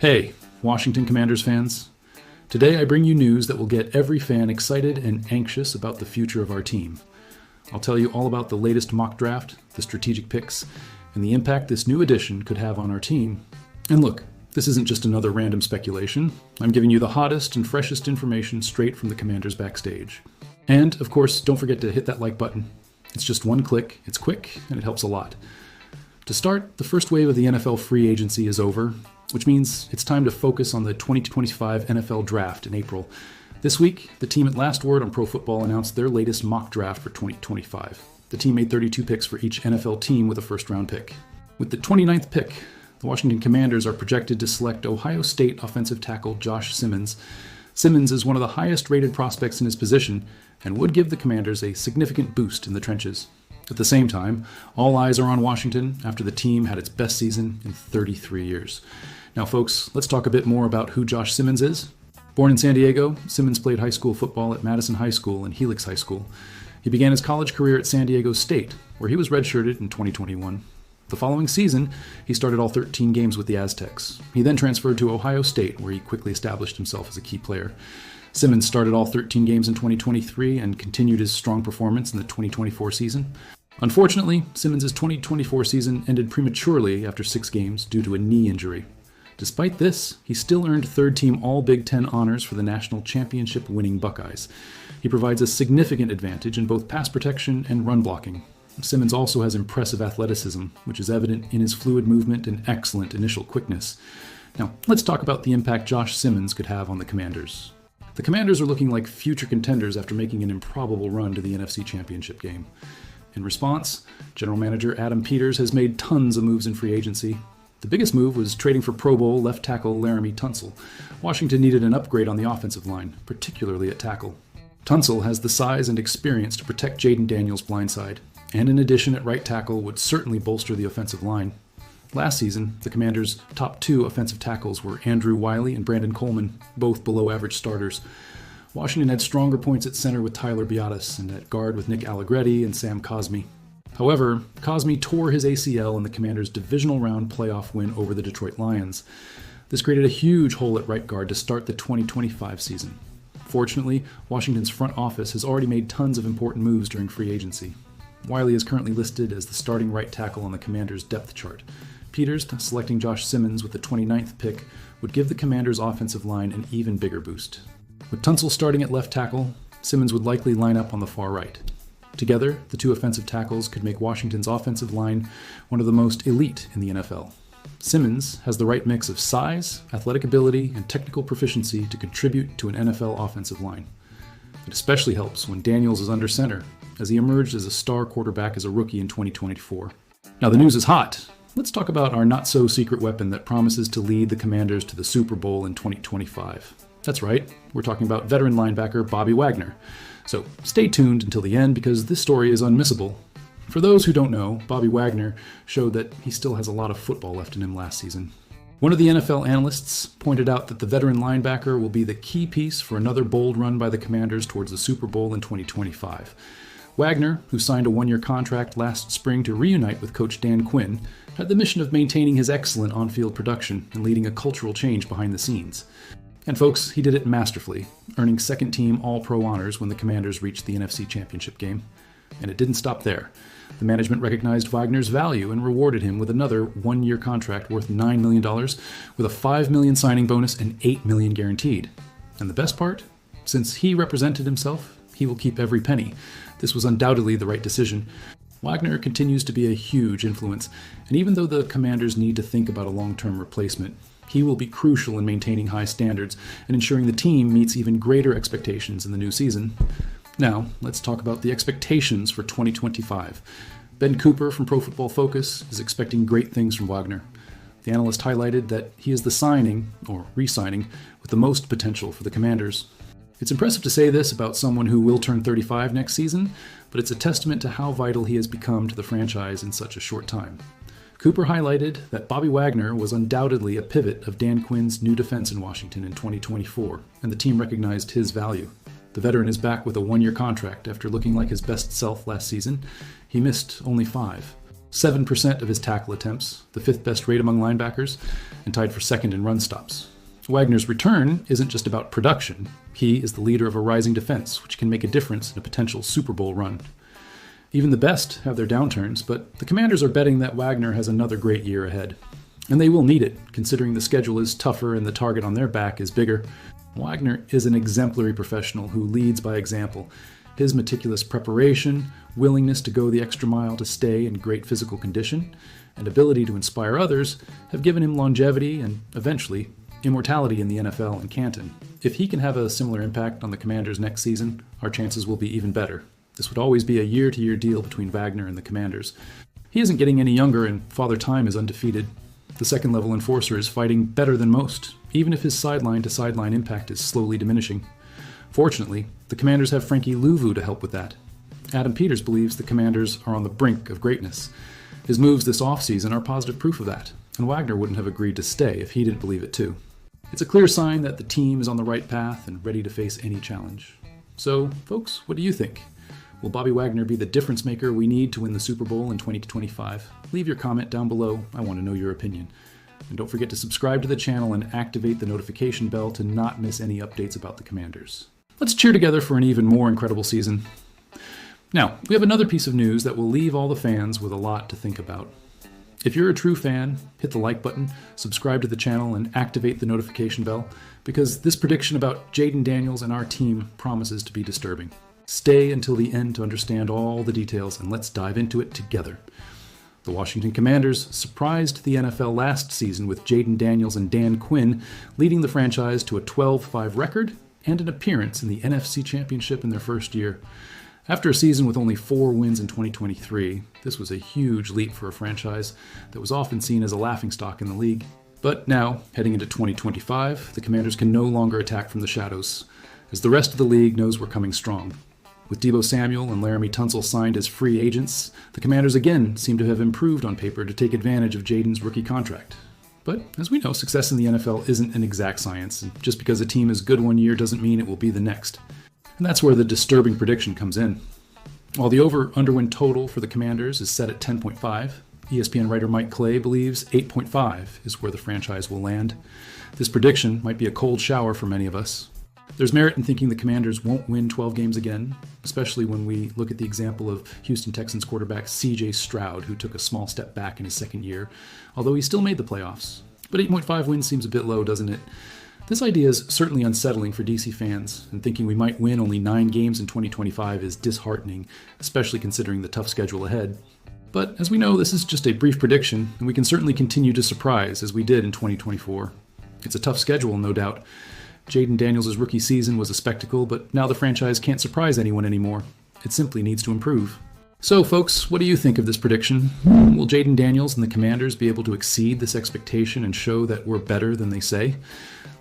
Hey, Washington Commanders fans. Today I bring you news that will get every fan excited and anxious about the future of our team. I'll tell you all about the latest mock draft, the strategic picks, and the impact this new addition could have on our team. And look, this isn't just another random speculation. I'm giving you the hottest and freshest information straight from the Commanders backstage. And, of course, don't forget to hit that like button. It's just one click, it's quick, and it helps a lot. To start, the first wave of the NFL free agency is over, which means it's time to focus on the 2025 NFL Draft in April. This week, the team at Last Word on Pro Football announced their latest mock draft for 2025. The team made 32 picks for each NFL team with a first-round pick. With the 29th pick, the Washington Commanders are projected to select Ohio State offensive tackle Josh Simmons. Simmons is one of the highest-rated prospects in his position and would give the Commanders a significant boost in the trenches. At the same time, all eyes are on Washington after the team had its best season in 33 years. Now, folks, let's talk a bit more about who Josh Simmons is. Born in San Diego, Simmons played high school football at Madison High School and Helix High School. He began his college career at San Diego State, where he was redshirted in 2021. The following season, he started all 13 games with the Aztecs. He then transferred to Ohio State, where he quickly established himself as a key player. Simmons started all 13 games in 2023 and continued his strong performance in the 2024 season. Unfortunately, Simmons' 2024 season ended prematurely after 6 games due to a knee injury. Despite this, he still earned third-team All-Big Ten honors for the national championship-winning Buckeyes. He provides a significant advantage in both pass protection and run blocking. Simmons also has impressive athleticism, which is evident in his fluid movement and excellent initial quickness. Now, let's talk about the impact Josh Simmons could have on the Commanders. The Commanders are looking like future contenders after making an improbable run to the NFC Championship game. In response, General Manager Adam Peters has made tons of moves in free agency. The biggest move was trading for Pro Bowl left tackle Laramie Tunsil. Washington needed an upgrade on the offensive line, particularly at tackle. Tunsil has the size and experience to protect Jaden Daniels' blindside, and in addition at right tackle would certainly bolster the offensive line. Last season, the Commanders' top 2 offensive tackles were Andrew Wiley and Brandon Coleman, both below-average starters. Washington had stronger points at center with Tyler Biadasz and at guard with Nick Allegretti and Sam Cosmi. However, Cosmi tore his ACL in the Commanders' divisional round playoff win over the Detroit Lions. This created a huge hole at right guard to start the 2025 season. Fortunately, Washington's front office has already made tons of important moves during free agency. Wiley is currently listed as the starting right tackle on the Commanders' depth chart. Peters, selecting Josh Simmons with the 29th pick, would give the Commanders' offensive line an even bigger boost. With Tunsil starting at left tackle, Simmons would likely line up on the far right. Together, the 2 offensive tackles could make Washington's offensive line one of the most elite in the NFL. Simmons has the right mix of size, athletic ability, and technical proficiency to contribute to an NFL offensive line. It especially helps when Daniels is under center, as he emerged as a star quarterback as a rookie in 2024. Now, the news is hot. Let's talk about our not-so-secret weapon that promises to lead the Commanders to the Super Bowl in 2025. That's right, we're talking about veteran linebacker Bobby Wagner. So stay tuned until the end because this story is unmissable. For those who don't know, Bobby Wagner showed that he still has a lot of football left in him last season. One of the NFL analysts pointed out that the veteran linebacker will be the key piece for another bold run by the Commanders towards the Super Bowl in 2025. Wagner, who signed a 1-year contract last spring to reunite with coach Dan Quinn, had the mission of maintaining his excellent on-field production and leading a cultural change behind the scenes. And folks, he did it masterfully, earning second-team All-Pro honors when the Commanders reached the NFC Championship game. And it didn't stop there. The management recognized Wagner's value and rewarded him with another 1-year contract worth $9 million, with a $5 million signing bonus and $8 million guaranteed. And the best part? Since he represented himself, he will keep every penny. This was undoubtedly the right decision. Wagner continues to be a huge influence, and even though the Commanders need to think about a long-term replacement, he will be crucial in maintaining high standards and ensuring the team meets even greater expectations in the new season. Now, let's talk about the expectations for 2025. Ben Cooper from Pro Football Focus is expecting great things from Wagner. The analyst highlighted that he is the signing, or re-signing, with the most potential for the Commanders. It's impressive to say this about someone who will turn 35 next season, but it's a testament to how vital he has become to the franchise in such a short time. Cooper highlighted that Bobby Wagner was undoubtedly a pivot of Dan Quinn's new defense in Washington in 2024, and the team recognized his value. The veteran is back with a 1-year contract after looking like his best self last season. He missed only 5. 7% of his tackle attempts, the 5th best rate among linebackers, and tied for 2nd in run stops. Wagner's return isn't just about production. He is the leader of a rising defense, which can make a difference in a potential Super Bowl run. Even the best have their downturns, but the Commanders are betting that Wagner has another great year ahead. And they will need it, considering the schedule is tougher and the target on their back is bigger. Wagner is an exemplary professional who leads by example. His meticulous preparation, willingness to go the extra mile to stay in great physical condition, and ability to inspire others have given him longevity and, eventually, immortality in the NFL and Canton. If he can have a similar impact on the Commanders next season, our chances will be even better. This would always be a year-to-year deal between Wagner and the Commanders. He isn't getting any younger, and Father Time is undefeated. The second-level enforcer is fighting better than most, even if his sideline-to-sideline impact is slowly diminishing. Fortunately, the Commanders have Frankie Louvu to help with that. Adam Peters believes the Commanders are on the brink of greatness. His moves this offseason are positive proof of that, and Wagner wouldn't have agreed to stay if he didn't believe it too. It's a clear sign that the team is on the right path and ready to face any challenge. So, folks, what do you think? Will Bobby Wagner be the difference maker we need to win the Super Bowl in 2025? Leave your comment down below. I want to know your opinion. And don't forget to subscribe to the channel and activate the notification bell to not miss any updates about the Commanders. Let's cheer together for an even more incredible season. Now, we have another piece of news that will leave all the fans with a lot to think about. If you're a true fan, hit the like button, subscribe to the channel, and activate the notification bell, because this prediction about Jayden Daniels and our team promises to be disturbing. Stay until the end to understand all the details, and let's dive into it together. The Washington Commanders surprised the NFL last season with Jayden Daniels and Dan Quinn leading the franchise to a 12-5 record and an appearance in the NFC Championship in their first year. After a season with only 4 wins in 2023, this was a huge leap for a franchise that was often seen as a laughingstock in the league. But now, heading into 2025, the Commanders can no longer attack from the shadows, as the rest of the league knows we're coming strong. With Deebo Samuel and Laramie Tunsil signed as free agents, the Commanders again seem to have improved on paper to take advantage of Jayden's rookie contract. But as we know, success in the NFL isn't an exact science, and just because a team is good one year doesn't mean it will be the next. And that's where the disturbing prediction comes in. While the over-underwin total for the Commanders is set at 10.5, ESPN writer Mike Clay believes 8.5 is where the franchise will land. This prediction might be a cold shower for many of us. There's merit in thinking the Commanders won't win 12 games again, especially when we look at the example of Houston Texans quarterback C.J. Stroud, who took a small step back in his second year, although he still made the playoffs. But 8.5 wins seems a bit low, doesn't it? This idea is certainly unsettling for DC fans, and thinking we might win only 9 games in 2025 is disheartening, especially considering the tough schedule ahead. But as we know, this is just a brief prediction, and we can certainly continue to surprise as we did in 2024. It's a tough schedule, no doubt. Jayden Daniels' rookie season was a spectacle, but now the franchise can't surprise anyone anymore. It simply needs to improve. So, folks, what do you think of this prediction? Will Jayden Daniels and the Commanders be able to exceed this expectation and show that we're better than they say?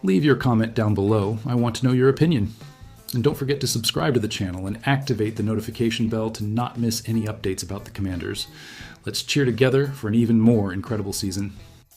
Leave your comment down below. I want to know your opinion. And don't forget to subscribe to the channel and activate the notification bell to not miss any updates about the Commanders. Let's cheer together for an even more incredible season.